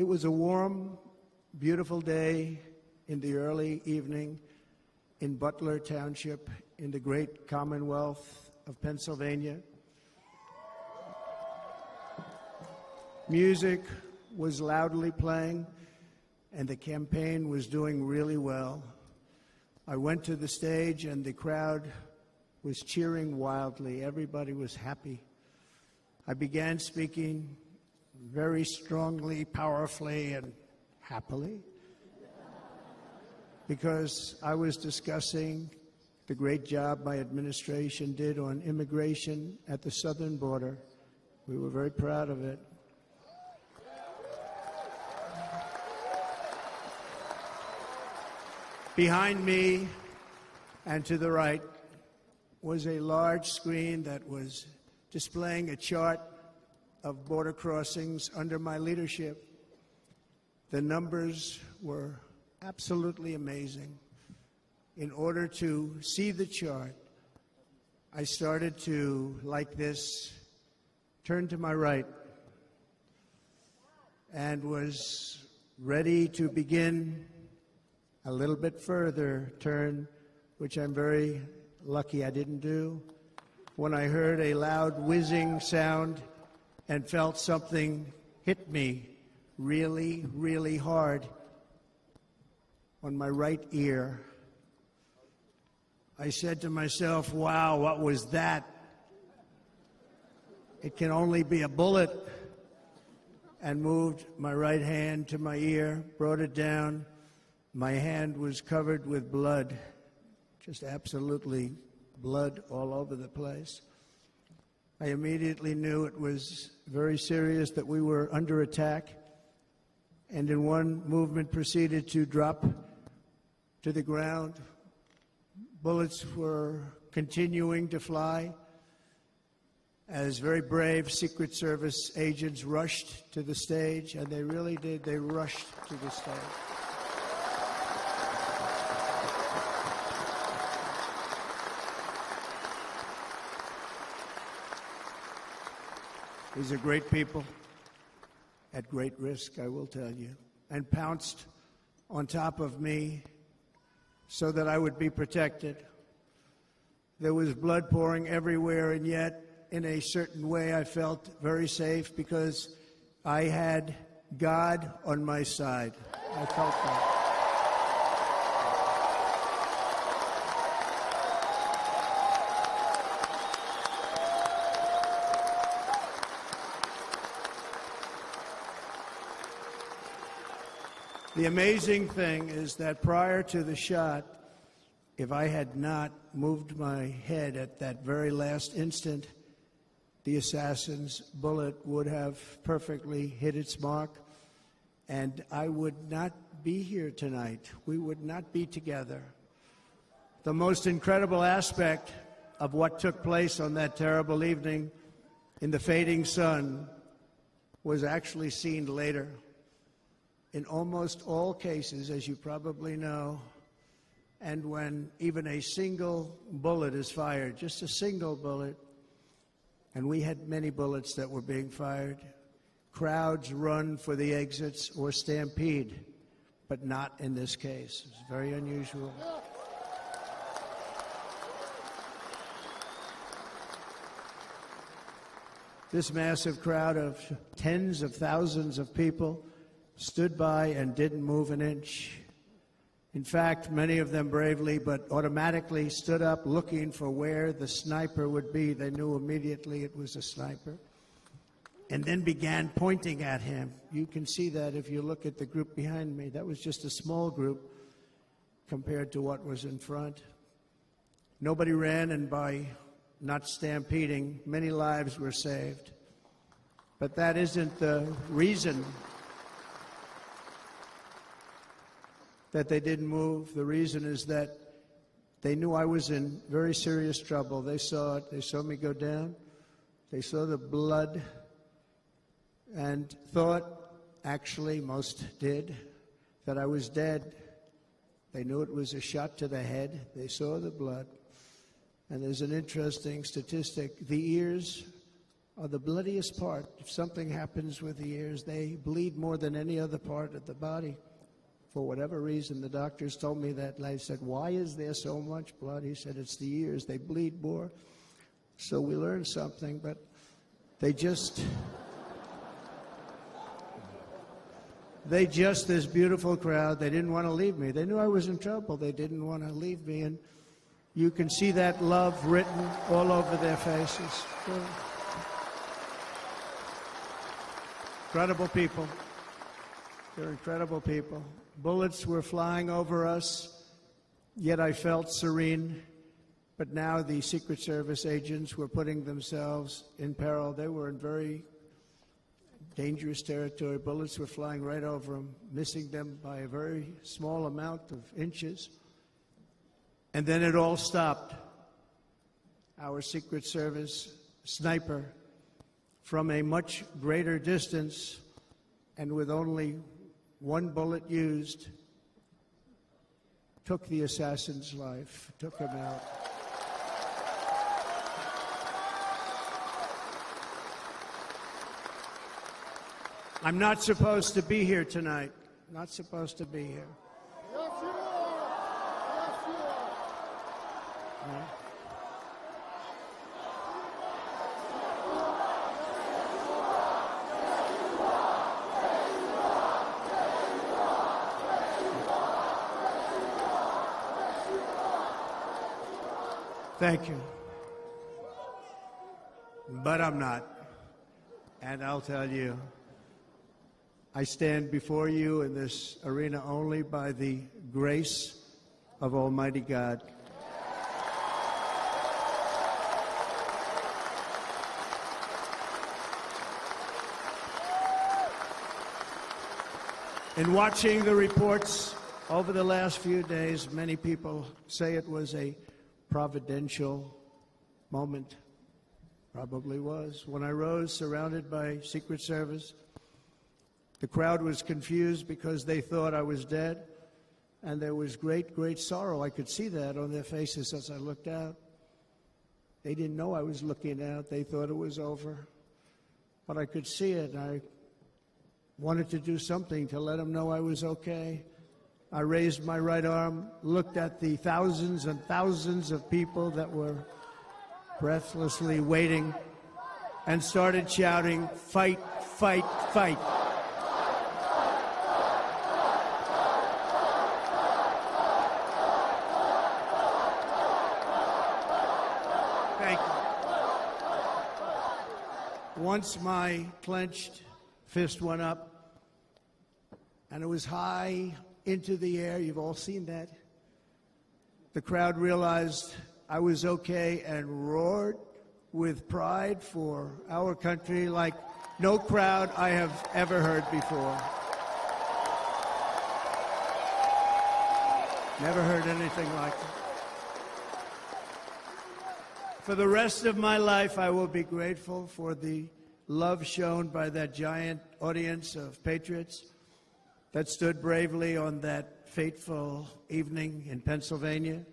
It was a warm, beautiful day in the early evening in Butler Township in the great Commonwealth of Pennsylvania. Music was loudly playing, and the campaign was doing really well. I went to the stage, and the crowd was cheering wildly. Everybody was happy. I began speaking very strongly, powerfully, and happily, because I was discussing the great job my administration did on immigration at the southern border. We were very proud of it. Behind me and to the right was a large screen that was displaying a chart of border crossings under my leadership. The numbers were absolutely amazing. In order to see the chart, I started to, like this, turn to my right and was ready to begin a little bit further turn, which I'm very lucky I didn't do, when I heard a loud whizzing sound and felt something hit me really, really hard on my right ear. I said to myself, wow, what was that? It can only be a bullet. And moved my right hand to my ear, brought it down. My hand was covered with blood, just absolutely blood all over the place. I immediately knew it was very serious, that we were under attack, and in one movement proceeded to drop to the ground. Bullets were continuing to fly as very brave Secret Service agents rushed to the stage, and they really did. They rushed to the stage. These are great people, at great risk, I will tell you, and pounced on top of me so that I would be protected. There was blood pouring everywhere, and yet, in a certain way, I felt very safe because I had God on my side. I felt that. The amazing thing is that prior to the shot, if I had not moved my head at that very last instant, the assassin's bullet would have perfectly hit its mark, and I would not be here tonight. We would not be together. The most incredible aspect of what took place on that terrible evening in the fading sun was actually seen later. In almost all cases, as you probably know, and when even a single bullet is fired, just a single bullet, and we had many bullets that were being fired, crowds run for the exits or stampede, but not in this case. It's very unusual. This massive crowd of tens of thousands of people stood by and didn't move an inch. In fact, many of them bravely, but automatically stood up looking for where the sniper would be. They knew immediately it was a sniper, and then began pointing at him. You can see that if you look at the group behind me. That was just a small group compared to what was in front. Nobody ran, and by not stampeding, many lives were saved. But that isn't the reason that they didn't move. The reason is that they knew I was in very serious trouble. They saw it. They saw me go down. They saw the blood and thought, actually most did, that I was dead. They knew it was a shot to the head. They saw the blood. And there's an interesting statistic. The ears are the bloodiest part. If something happens with the ears, they bleed more than any other part of the body. For whatever reason, the doctors told me that, and I said, why is there so much blood? He said, it's the ears. They bleed more. So we learned something, but they just, this beautiful crowd, they didn't want to leave me. They knew I was in trouble. They didn't want to leave me, and you can see that love written all over their faces. Incredible people. They're incredible people. Bullets were flying over us, yet I felt serene. But now the Secret Service agents were putting themselves in peril. They were in very dangerous territory. Bullets were flying right over them, missing them by a very small amount of inches. And then it all stopped. Our Secret Service sniper, from a much greater distance and with only one bullet used, took the assassin's life, took him out. I'm not supposed to be here tonight. Not supposed to be here. Yes, you are. Yes, you are. No. Thank you. But I'm not. And I'll tell you, I stand before you in this arena only by the grace of Almighty God. In watching the reports over the last few days, many people say it was a providential moment. Probably was. When I rose, surrounded by Secret Service, the crowd was confused because they thought I was dead, and there was great, great sorrow. I could see that on their faces as I looked out. They didn't know I was looking out. They thought it was over. But I could see it, and I wanted to do something to let them know I was okay. I raised my right arm, looked at the thousands and thousands of people that were breathlessly waiting, and started shouting, "Fight, fight, fight." Thank you. Once my clenched fist went up, and it was high into the air. You've all seen that. The crowd realized I was okay and roared with pride for our country like no crowd I have ever heard before. Never heard anything like it. For the rest of my life, I will be grateful for the love shown by that giant audience of patriots that stood bravely on that fateful evening in Pennsylvania.